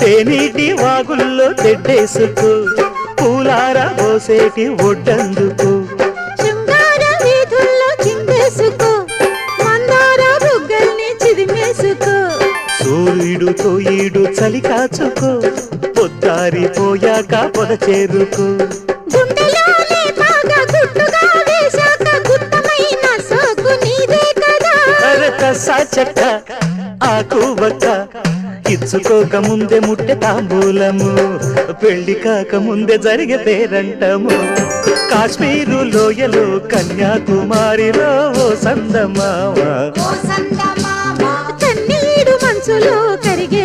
తేనీటి వాగుల్లో తెడ్డేసుకో పూలార పోసేటి ఒడ్డందుకు శృంగార వీధుల్లో చిందేసుకో మందార బుగ్గల్ని చిదిమేసుకో సూర్యుడుతో ఈడు చలి కాచుకో పొద్దారిపోయాక పొద చేరుకో గుండెలోనే బాగా గుట్టుగా వేశాక గుత్తమైన సోకు నీదే కదా సాచక్క ఆకు వక్క ఇచ్చుకోక ముందే ముట్టె తాంబూలము పెళ్లి కాక ముందే జరిగే పేరంటము కాశ్మీరు లోయలో కన్యాకుమారిలో ఓ సందమామ కన్నీడు మనసులో కరిగే